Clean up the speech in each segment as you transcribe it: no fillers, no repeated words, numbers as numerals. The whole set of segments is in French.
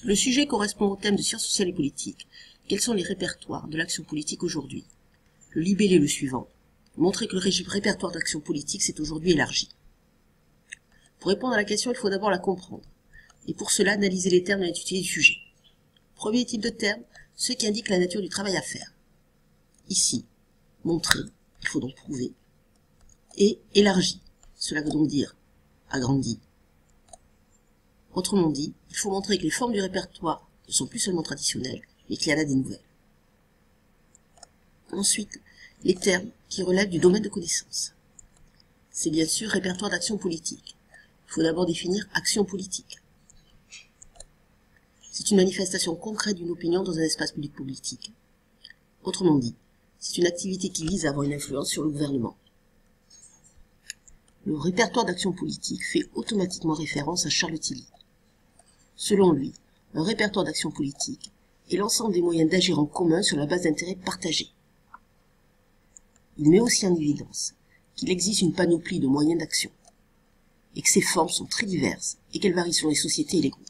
Le sujet correspond au thème de sciences sociales et politiques. Quels sont les répertoires de l'action politique aujourd'hui? Le libellé est le suivant. Montrer que le répertoire d'action politique s'est aujourd'hui élargi. Pour répondre à la question, il faut d'abord la comprendre. Et pour cela, analyser les termes de l'intitulé du sujet. Premier type de terme, ceux qui indiquent la nature du travail à faire. Ici, montrer, il faut donc prouver. Et élargi, cela veut donc dire agrandi. Autrement dit, il faut montrer que les formes du répertoire ne sont plus seulement traditionnelles, mais qu'il y en a des nouvelles. Ensuite, les termes qui relèvent du domaine de connaissance. C'est bien sûr répertoire d'action politique. Il faut d'abord définir action politique. C'est une manifestation concrète d'une opinion dans un espace public politique. Autrement dit, c'est une activité qui vise à avoir une influence sur le gouvernement. Le répertoire d'action politique fait automatiquement référence à Charles Tilly. Selon lui, un répertoire d'action politique est l'ensemble des moyens d'agir en commun sur la base d'intérêts partagés. Il met aussi en évidence qu'il existe une panoplie de moyens d'action, et que ces formes sont très diverses et qu'elles varient selon les sociétés et les groupes.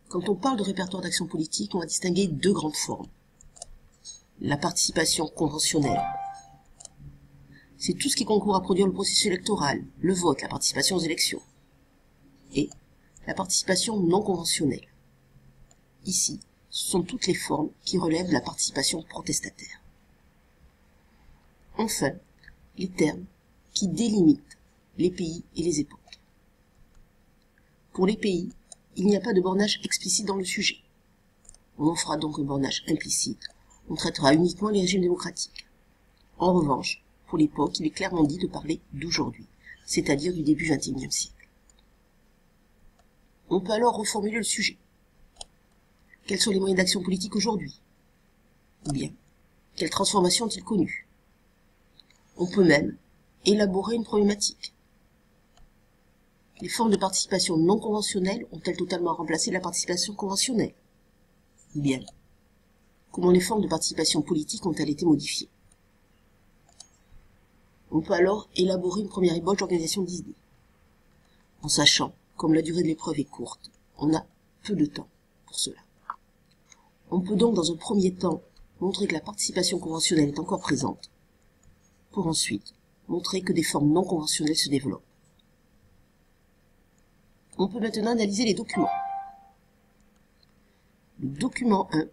Quand on parle de répertoire d'action politique, on va distinguer deux grandes formes. La participation conventionnelle. C'est tout ce qui concourt à produire le processus électoral, le vote, la participation aux élections. Et la participation non conventionnelle. Ici, ce sont toutes les formes qui relèvent de la participation protestataire. Enfin, les termes qui délimitent les pays et les époques. Pour les pays, il n'y a pas de bornage explicite dans le sujet. On en fera donc un bornage implicite. On traitera uniquement les régimes démocratiques. En revanche, pour l'époque, il est clairement dit de parler d'aujourd'hui, c'est-à-dire du début XXIe siècle. On peut alors reformuler le sujet. Quels sont les moyens d'action politique aujourd'hui? Ou bien, quelles transformations ont-ils connues? On peut même élaborer une problématique. Les formes de participation non conventionnelles ont-elles totalement remplacé la participation conventionnelle? Ou bien, comment les formes de participation politique ont-elles été modifiées? On peut alors élaborer une première ébauche d'organisation d'idées. En sachant, comme la durée de l'épreuve est courte, on a peu de temps pour cela. On peut donc dans un premier temps montrer que la participation conventionnelle est encore présente, pour ensuite montrer que des formes non conventionnelles se développent. On peut maintenant analyser les documents. Le document 1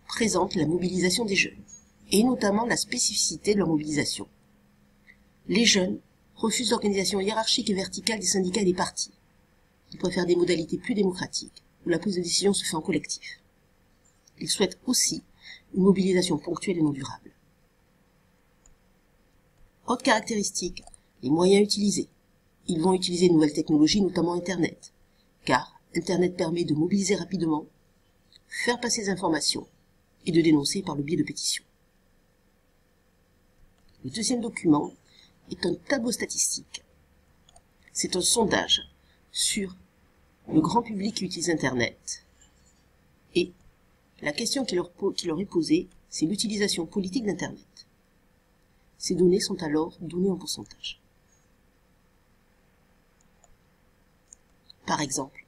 présente la mobilisation des jeunes, et notamment la spécificité de leur mobilisation. Les jeunes refusent l'organisation hiérarchique et verticale des syndicats et des partis. Ils préfèrent des modalités plus démocratiques, où la prise de décision se fait en collectif. Ils souhaitent aussi une mobilisation ponctuelle et non durable. Autre caractéristique, les moyens utilisés. Ils vont utiliser de nouvelles technologies, notamment Internet, car Internet permet de mobiliser rapidement, faire passer des informations et de dénoncer par le biais de pétitions. Le deuxième document est un tableau statistique. C'est un sondage sur le grand public qui utilise Internet. Et la question qui leur est posée, c'est l'utilisation politique d'Internet. Ces données sont alors données en pourcentage. Par exemple,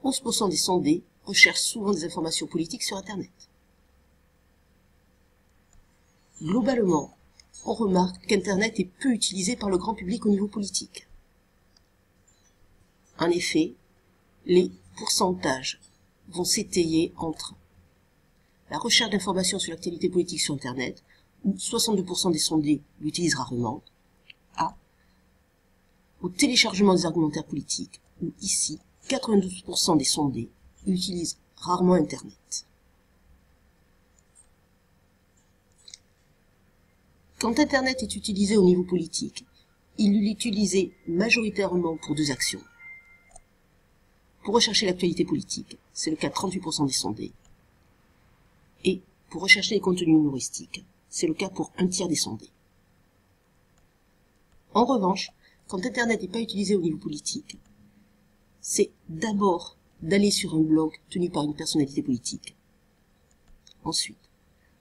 11% des sondés recherchent souvent des informations politiques sur Internet. Globalement, on remarque qu'Internet est peu utilisé par le grand public au niveau politique. En effet, les pourcentages vont s'étayer entre la recherche d'informations sur l'actualité politique sur Internet, où 62% des sondés l'utilisent rarement, au téléchargement des argumentaires politiques, où ici, 92% des sondés utilisent rarement Internet. Quand Internet est utilisé au niveau politique, il est utilisé majoritairement pour deux actions. Pour rechercher l'actualité politique, c'est le cas de 38% des sondés. Et pour rechercher les contenus humoristiques, c'est le cas pour un tiers des sondés. En revanche, quand Internet n'est pas utilisé au niveau politique, c'est d'abord d'aller sur un blog tenu par une personnalité politique. Ensuite,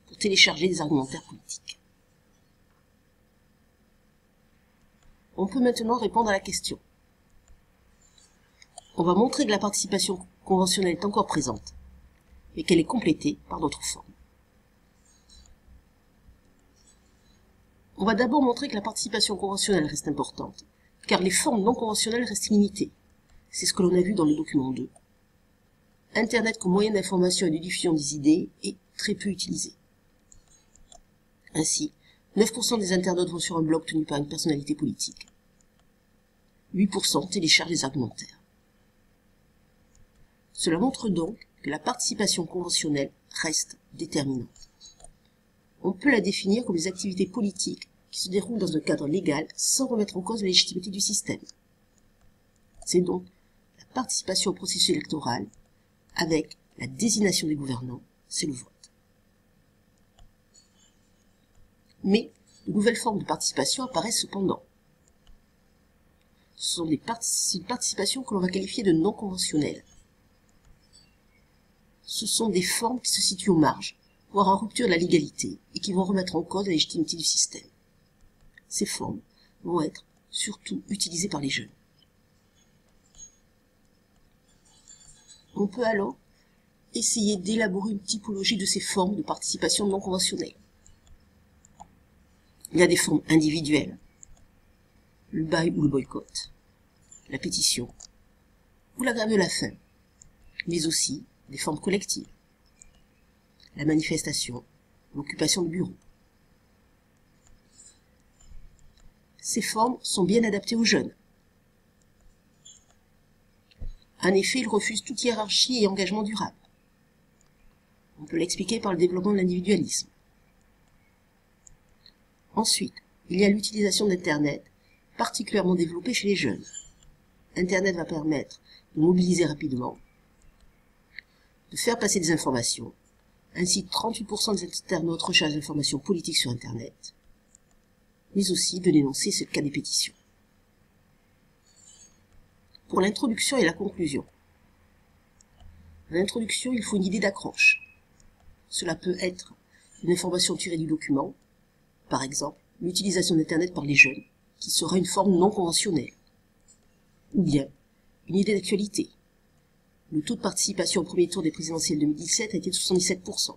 pour télécharger des argumentaires politiques. On peut maintenant répondre à la question. On va montrer que la participation conventionnelle est encore présente, mais qu'elle est complétée par d'autres formes. On va d'abord montrer que la participation conventionnelle reste importante, car les formes non conventionnelles restent limitées. C'est ce que l'on a vu dans le document 2. Internet comme moyen d'information et de diffusion des idées est très peu utilisé. Ainsi, 9% des internautes vont sur un blog tenu par une personnalité politique. 8% téléchargent des argumentaires. Cela montre donc que la participation conventionnelle reste déterminante. On peut la définir comme des activités politiques qui se déroulent dans un cadre légal sans remettre en cause la légitimité du système. C'est donc la participation au processus électoral avec la désignation des gouvernants, c'est le vote. Mais de nouvelles formes de participation apparaissent cependant. Ce sont des participations que l'on va qualifier de non conventionnelles. Ce sont des formes qui se situent aux marges, voire en rupture de la légalité, et qui vont remettre en cause la légitimité du système. Ces formes vont être surtout utilisées par les jeunes. On peut alors essayer d'élaborer une typologie de ces formes de participation non conventionnelle. Il y a des formes individuelles, le bail ou le boycott, la pétition, ou la grève de la faim, mais aussi des formes collectives, la manifestation, l'occupation de bureaux. Ces formes sont bien adaptées aux jeunes. En effet, ils refusent toute hiérarchie et engagement durable. On peut l'expliquer par le développement de l'individualisme. Ensuite, il y a l'utilisation d'Internet, particulièrement développée chez les jeunes. Internet va permettre de mobiliser rapidement, de faire passer des informations. Ainsi, 38% des internautes recherchent des informations politiques sur Internet, mais aussi de dénoncer, c'est le cas des pétitions. Pour l'introduction et la conclusion. À l'introduction, il faut une idée d'accroche. Cela peut être une information tirée du document, par exemple, l'utilisation d'Internet par les jeunes, qui sera une forme non conventionnelle. Ou bien, une idée d'actualité. Le taux de participation au premier tour des présidentielles 2017 a été de 77%.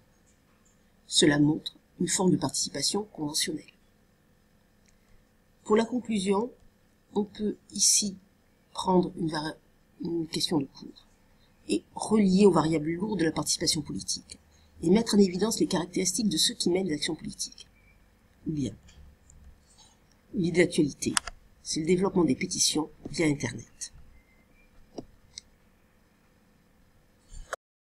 Cela montre une forme de participation conventionnelle. Pour la conclusion, on peut ici prendre une question de cours et relier aux variables lourdes de la participation politique et mettre en évidence les caractéristiques de ceux qui mènent des actions politiques. Ou bien, l'idée d'actualité, c'est le développement des pétitions via Internet.